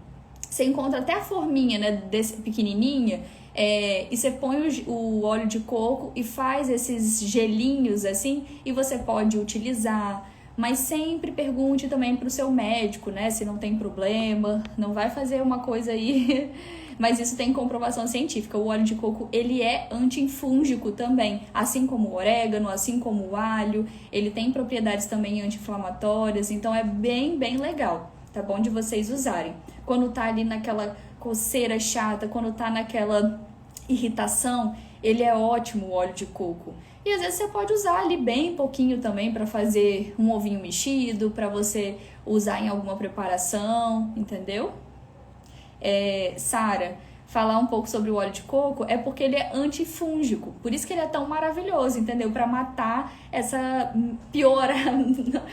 Você encontra até a forminha, né, desse pequenininha, e você põe o óleo de coco e faz esses gelinhos assim, e você pode utilizar. Mas sempre pergunte também para o seu médico, né, se não tem problema, não vai fazer uma coisa aí, mas isso tem comprovação científica. O óleo de coco, ele é anti-fúngico também, assim como o orégano, assim como o alho, ele tem propriedades também anti-inflamatórias, então é bem, bem legal, tá bom de vocês usarem. Quando tá ali naquela coceira chata, quando tá naquela irritação, ele é ótimo, o óleo de coco. E às vezes você pode usar ali bem pouquinho também para fazer um ovinho mexido, para você usar em alguma preparação, entendeu? Sara, falar um pouco sobre o óleo de coco é porque ele é antifúngico, por isso que ele é tão maravilhoso, entendeu? Para matar essa piora,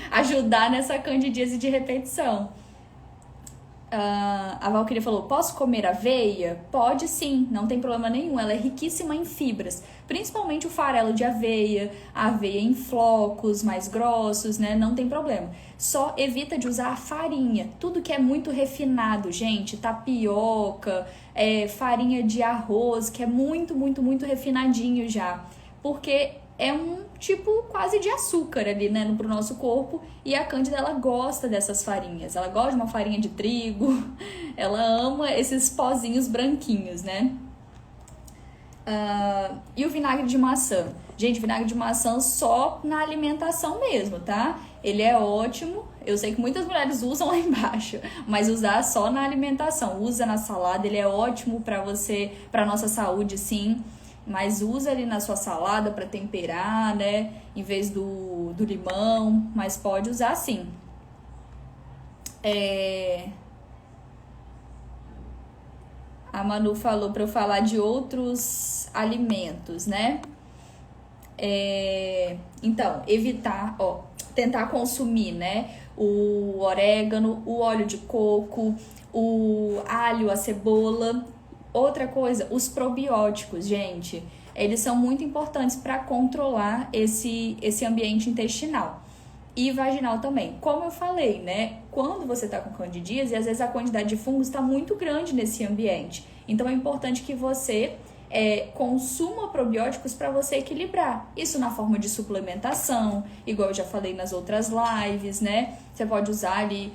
ajudar nessa candidíase de repetição. A Valquíria falou, posso comer aveia? Pode sim, não tem problema nenhum, ela é riquíssima em fibras, principalmente o farelo de aveia, a aveia em flocos mais grossos, né? Não tem problema. Só evita de usar a farinha, tudo que é muito refinado, gente, tapioca, farinha de arroz, que é muito, muito, muito refinadinho já, porque é um tipo quase de açúcar ali, né, pro nosso corpo, e a Cândida, ela gosta dessas farinhas, ela gosta de uma farinha de trigo, ela ama esses pozinhos branquinhos, né? E o vinagre de maçã? Gente, vinagre de maçã só na alimentação mesmo, tá? Ele é ótimo, eu sei que muitas mulheres usam lá embaixo, mas usar só na alimentação, usa na salada, ele é ótimo pra você, pra nossa saúde, sim. Mas usa ali na sua salada para temperar, né? Em vez do limão, mas pode usar sim. A Manu falou para eu falar de outros alimentos, né? Então, evitar, tentar consumir, né? O orégano, o óleo de coco, o alho, a cebola. Outra coisa, os probióticos, gente, eles são muito importantes para controlar esse ambiente intestinal e vaginal também. Como eu falei, né? Quando você está com candidíase, às vezes a quantidade de fungos está muito grande nesse ambiente. Então é importante que você consuma probióticos para você equilibrar. Isso na forma de suplementação, igual eu já falei nas outras lives, né? Você pode usar ali...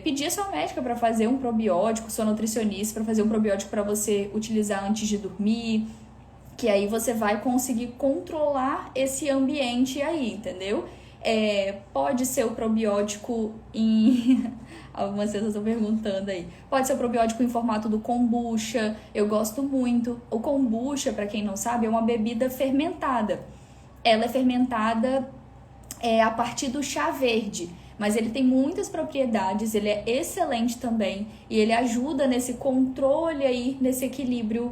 pedir a sua médica para fazer um probiótico, sua nutricionista para fazer um probiótico para você utilizar antes de dormir, que aí você vai conseguir controlar esse ambiente aí, entendeu? Pode ser o probiótico em... Algumas pessoas estão perguntando aí. Pode ser o probiótico em formato do kombucha, eu gosto muito. O kombucha, para quem não sabe, é uma bebida fermentada. Ela é fermentada a partir do chá verde. Mas ele tem muitas propriedades, ele é excelente também e ele ajuda nesse controle aí, nesse equilíbrio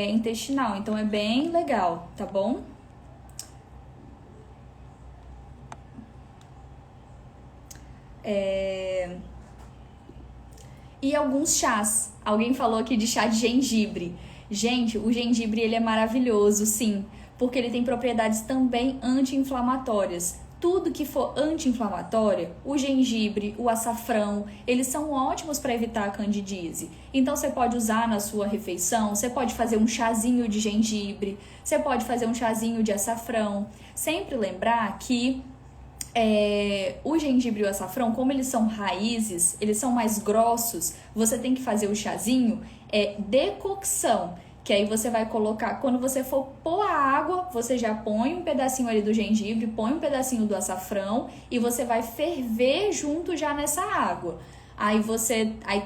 intestinal. Então é bem legal, tá bom? E alguns chás. Alguém falou aqui de chá de gengibre. Gente, o gengibre ele é maravilhoso, sim, porque ele tem propriedades também anti-inflamatórias. Tudo que for anti-inflamatório, o gengibre, o açafrão, eles são ótimos para evitar a candidíase. Então você pode usar na sua refeição, você pode fazer um chazinho de gengibre, você pode fazer um chazinho de açafrão. Sempre lembrar que o gengibre e o açafrão, como eles são raízes, eles são mais grossos, você tem que fazer o chazinho decocção. Que aí você vai colocar, quando você for pôr a água, você já põe um pedacinho ali do gengibre, põe um pedacinho do açafrão e você vai ferver junto já nessa água. Aí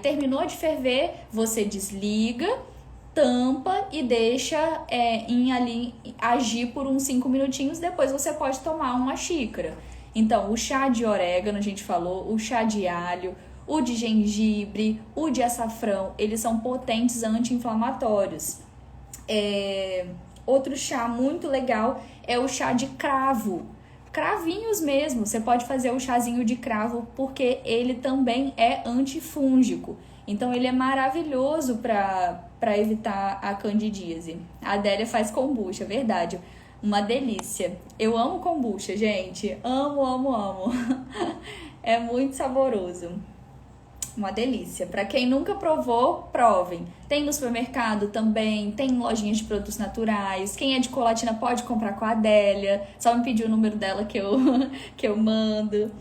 terminou de ferver, você desliga, tampa e deixa ali agir por uns 5 minutinhos, depois você pode tomar uma xícara. Então, o chá de orégano, a gente falou, o chá de alho, o de gengibre, o de açafrão, eles são potentes anti-inflamatórios. Outro chá muito legal é o chá de cravo. Cravinhos mesmo, você pode fazer o chazinho de cravo porque ele também é antifúngico. Então ele é maravilhoso para evitar a candidíase. A Adélia faz kombucha, verdade. Uma delícia. Eu amo kombucha, gente. Amo, amo, amo. É muito saboroso. Uma delícia. Para quem nunca provou, provem. Tem no supermercado também, tem em lojinhas de produtos naturais. Quem é de Colatina pode comprar com a Adélia. Só me pedir o número dela que eu mando.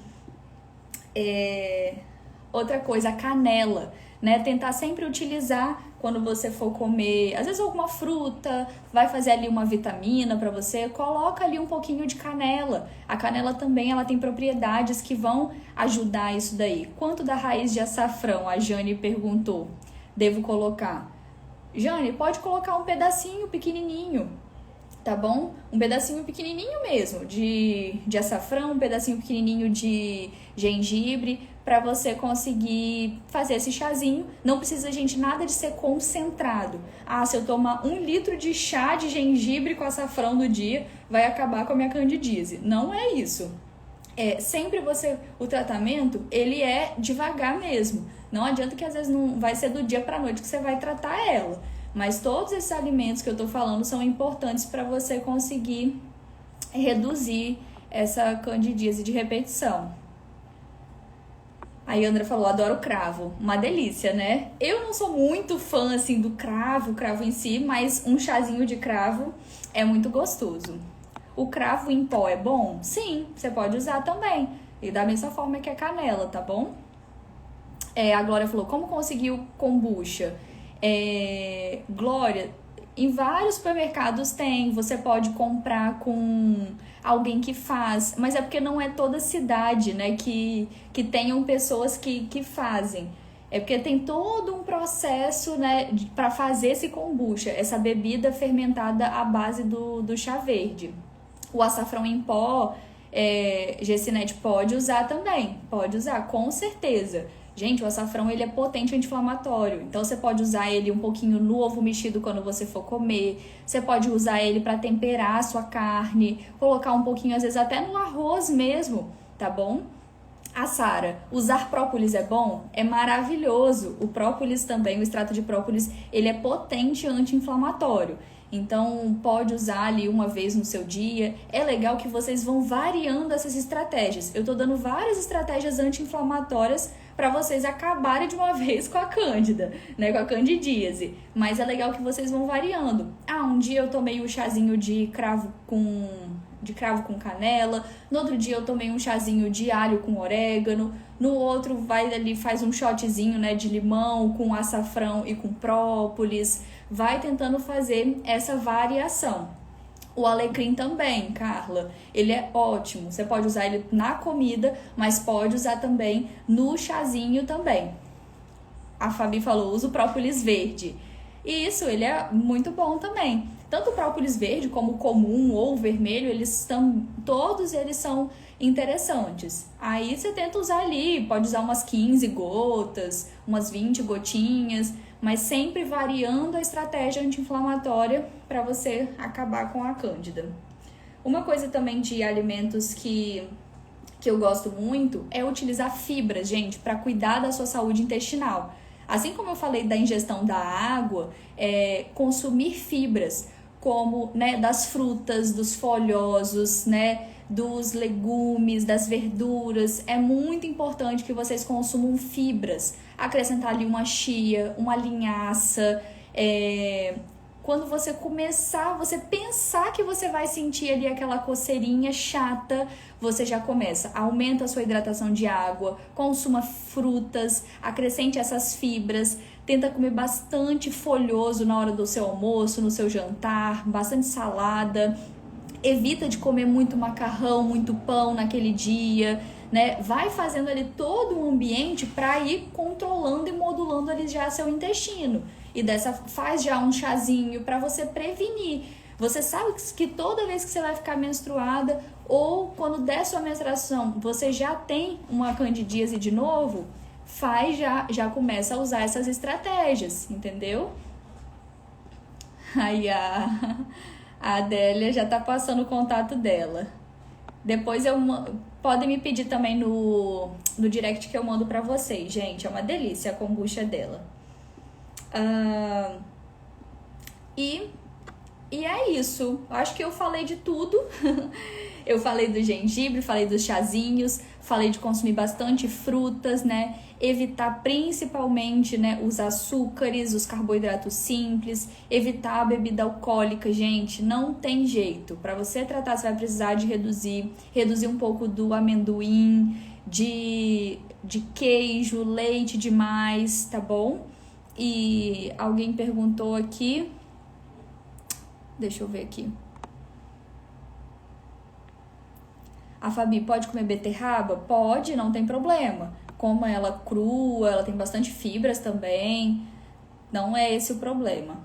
Outra coisa, a canela, né? Tentar sempre utilizar quando você for comer, às vezes alguma fruta, vai fazer ali uma vitamina para você, coloca ali um pouquinho de canela. A canela também, ela tem propriedades que vão ajudar isso daí. Quanto da raiz de açafrão? A Jane perguntou. Devo colocar? Jane, pode colocar um pedacinho pequenininho. tá bom? Um pedacinho pequenininho mesmo de açafrão, um pedacinho pequenininho de gengibre, para você conseguir fazer esse chazinho. Não precisa, gente, nada de ser concentrado. Ah, se eu tomar 1 litro de chá de gengibre com açafrão no dia, vai acabar com a minha candidíase. Não é isso. Sempre o tratamento, ele é devagar mesmo. Não adianta que às vezes não vai ser do dia para noite que você vai tratar ela. Mas todos esses alimentos que eu tô falando são importantes para você conseguir reduzir essa candidíase de repetição. Aí a Andra falou, adoro cravo. Uma delícia, né? Eu não sou muito fã, assim, do cravo em si, mas um chazinho de cravo é muito gostoso. O cravo em pó é bom? Sim, você pode usar também. E da mesma forma que a canela, tá bom? A Glória falou, como conseguir o kombucha? Glória, em vários supermercados tem. Você pode comprar com alguém que faz, mas é porque não é toda cidade, né, que tenham pessoas que fazem. É porque tem todo um processo, né, para fazer esse kombucha, essa bebida fermentada à base do chá verde. O açafrão em pó, Gessinete, pode usar também. Pode usar, com certeza. Gente, o açafrão, ele é potente anti-inflamatório. Então, você pode usar ele um pouquinho no ovo mexido quando você for comer. Você pode usar ele para temperar a sua carne. Colocar um pouquinho, às vezes, até no arroz mesmo, tá bom? A Sara, usar própolis é bom? É maravilhoso. O própolis também, o extrato de própolis, ele é potente anti-inflamatório. Então, pode usar ali uma vez no seu dia. É legal que vocês vão variando essas estratégias. Eu tô dando várias estratégias anti-inflamatórias para vocês acabarem de uma vez com a cândida, né? Com a candidíase. Mas é legal que vocês vão variando. Um dia eu tomei o chazinho de cravo com canela. No outro dia eu tomei um chazinho de alho com orégano. No outro vai ali, faz um shotzinho, né, de limão com açafrão e com própolis. Vai tentando fazer essa variação. O alecrim também, Carla, ele é ótimo. Você pode usar ele na comida, mas pode usar também no chazinho também. A Fabi falou, usa o própolis verde. E isso, ele é muito bom também. Tanto o própolis verde como o comum ou o vermelho, todos eles são interessantes. Aí você tenta usar ali, pode usar umas 15 gotas, umas 20 gotinhas, mas sempre variando a estratégia anti-inflamatória para você acabar com a cândida. Uma coisa também de alimentos que eu gosto muito é utilizar fibras, gente, para cuidar da sua saúde intestinal. Assim como eu falei da ingestão da água, consumir fibras, como, né, das frutas, dos folhosos, né, dos legumes, das verduras. É muito importante que vocês consumam fibras. Acrescentar ali uma chia, uma linhaça. Quando você pensar que você vai sentir ali aquela coceirinha chata, você já começa. Aumenta a sua hidratação de água, consuma frutas, acrescente essas fibras. Tenta comer bastante folhoso na hora do seu almoço, no seu jantar, bastante salada. Evita de comer muito macarrão, muito pão naquele dia, né? Vai fazendo ali todo o ambiente para ir controlando e modulando ali já seu intestino. E faz já um chazinho para você prevenir. Você sabe que toda vez que você vai ficar menstruada ou quando der sua menstruação, você já tem uma candidíase de novo, já começa a usar essas estratégias, entendeu? Aí a Adélia já tá passando o contato dela. Depois podem me pedir também no direct que eu mando pra vocês, gente. É uma delícia a kombucha dela. E é isso. Acho que eu falei de tudo. Eu falei do gengibre, falei dos chazinhos, falei de consumir bastante frutas, né? Evitar principalmente, né, os açúcares, os carboidratos simples, evitar a bebida alcoólica, gente, não tem jeito. Para você tratar, você vai precisar de reduzir um pouco do amendoim, de queijo, leite demais, tá bom? E alguém perguntou aqui, deixa eu ver aqui. A Fabi, pode comer beterraba? Pode, não tem problema. Como ela crua, ela tem bastante fibras também. Não é esse o problema.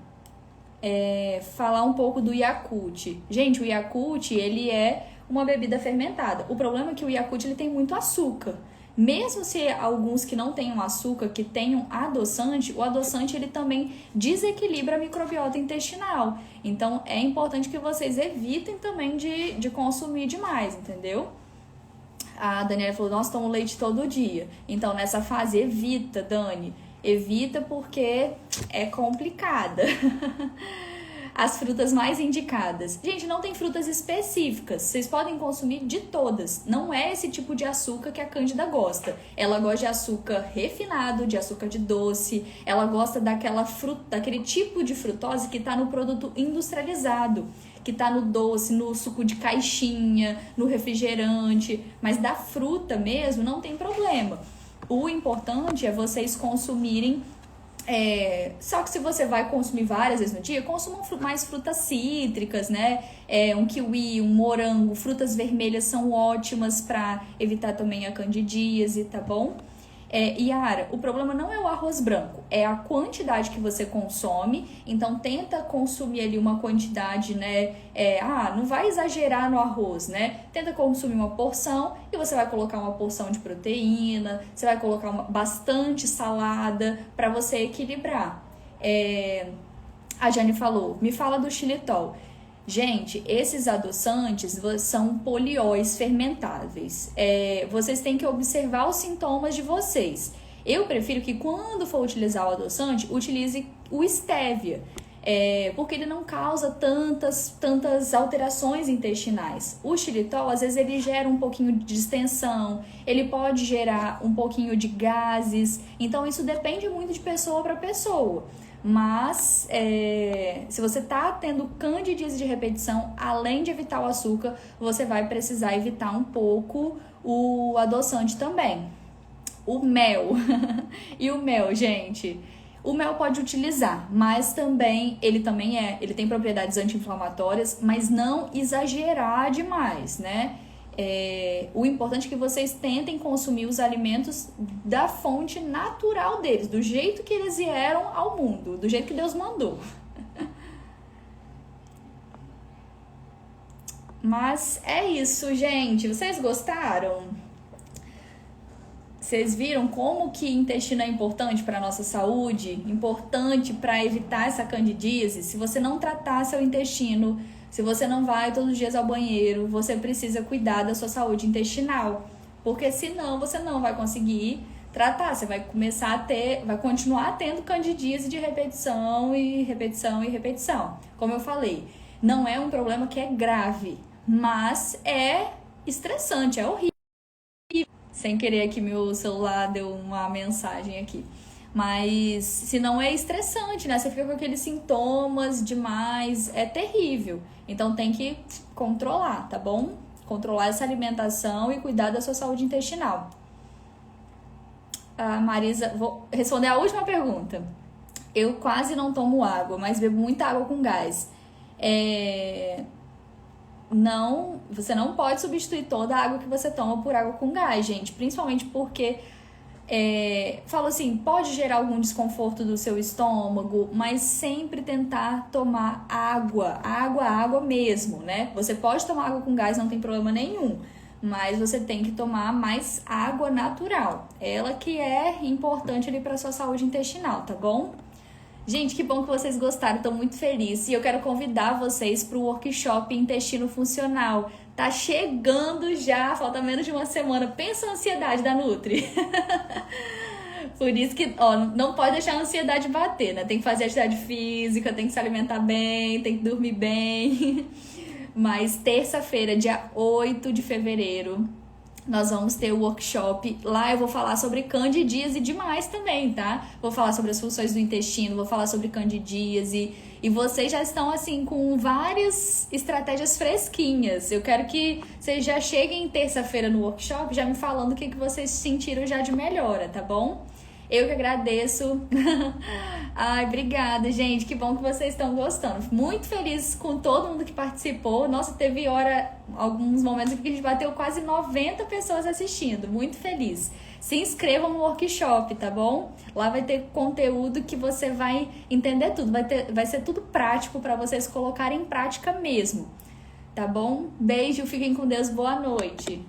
falar um pouco do Yakult. Gente, o Yakult, ele é uma bebida fermentada. O problema é que o Yakult, ele tem muito açúcar. Mesmo se alguns que não tenham açúcar, que tenham adoçante, o adoçante ele também desequilibra a microbiota intestinal. Então, é importante que vocês evitem também de consumir demais, entendeu? A Daniela falou, nossa, tomo leite todo dia. Então, nessa fase, evita, Dani. Evita porque é complicada. As frutas mais indicadas. Gente, não tem frutas específicas. Vocês podem consumir de todas. Não é esse tipo de açúcar que a Cândida gosta. Ela gosta de açúcar refinado, de açúcar de doce. Ela gosta daquele tipo de frutose que está no produto industrializado, que tá no doce, no suco de caixinha, no refrigerante. Mas da fruta mesmo não tem problema. O importante é vocês consumirem. Só que se você vai consumir várias vezes no dia, consumam mais frutas cítricas, né? Um kiwi, um morango, frutas vermelhas são ótimas para evitar também a candidíase, tá bom? Yara, o problema não é o arroz branco, é a quantidade que você consome. Então tenta consumir ali uma quantidade, né? Não vai exagerar no arroz, né? Tenta consumir uma porção e você vai colocar uma porção de proteína, você vai colocar bastante salada para você equilibrar. A Jane falou, me fala do xilitol. Gente, esses adoçantes são polióis fermentáveis. Vocês têm que observar os sintomas de vocês. Eu prefiro que quando for utilizar o adoçante, utilize o stevia. Porque ele não causa tantas alterações intestinais. O xilitol, às vezes, ele gera um pouquinho de distensão, ele pode gerar um pouquinho de gases. Então, isso depende muito de pessoa para pessoa. Mas, se você está tendo candidíase de repetição, além de evitar o açúcar, você vai precisar evitar um pouco o adoçante também. O mel. E o mel, gente? O mel pode utilizar, mas também ele tem propriedades anti-inflamatórias, mas não exagerar demais, né? O importante é que vocês tentem consumir os alimentos da fonte natural deles, do jeito que eles vieram ao mundo, do jeito que Deus mandou. Mas é isso, gente. Vocês gostaram? Vocês viram como que intestino é importante para a nossa saúde? Importante para evitar essa candidíase? Se você não tratar seu intestino, se você não vai todos os dias ao banheiro, você precisa cuidar da sua saúde intestinal. Porque senão você não vai conseguir tratar. Você vai vai continuar tendo candidíase de repetição e repetição e repetição. Como eu falei, não é um problema que é grave, mas é estressante, é horrível. Sem querer aqui, meu celular deu uma mensagem aqui. Mas se não é estressante, né? Você fica com aqueles sintomas demais, é terrível. Então tem que controlar, tá bom? Controlar essa alimentação e cuidar da sua saúde intestinal. A Marisa, vou responder a última pergunta. Eu quase não tomo água, mas bebo muita água com gás. Não, você não pode substituir toda a água que você toma por água com gás, gente. Principalmente porque, falo assim, pode gerar algum desconforto do seu estômago, mas sempre tentar tomar água mesmo, né? Você pode tomar água com gás, não tem problema nenhum. Mas você tem que tomar mais água natural. Ela que é importante ali para sua saúde intestinal, tá bom? Gente, que bom que vocês gostaram, estou muito feliz. E eu quero convidar vocês para o workshop Intestino Funcional. Tá chegando já, falta menos de uma semana. Pensa a ansiedade da Nutri. Por isso que, não pode deixar a ansiedade bater, né? Tem que fazer atividade física, tem que se alimentar bem, tem que dormir bem. Mas terça-feira, dia 8 de fevereiro, nós vamos ter o workshop. Lá eu vou falar sobre candidíase e demais também, tá? Vou falar sobre as funções do intestino, vou falar sobre candidíase. E vocês já estão, assim, com várias estratégias fresquinhas. Eu quero que vocês já cheguem terça-feira no workshop já me falando o que vocês sentiram já de melhora, tá bom? Eu que agradeço. Ai, obrigada, gente. Que bom que vocês estão gostando. Muito feliz com todo mundo que participou. Nossa, teve alguns momentos que a gente bateu quase 90 pessoas assistindo. Muito feliz. Se inscrevam no workshop, tá bom? Lá vai ter conteúdo que você vai entender tudo. Vai ser tudo prático para vocês colocarem em prática mesmo. Tá bom? Beijo, fiquem com Deus. Boa noite.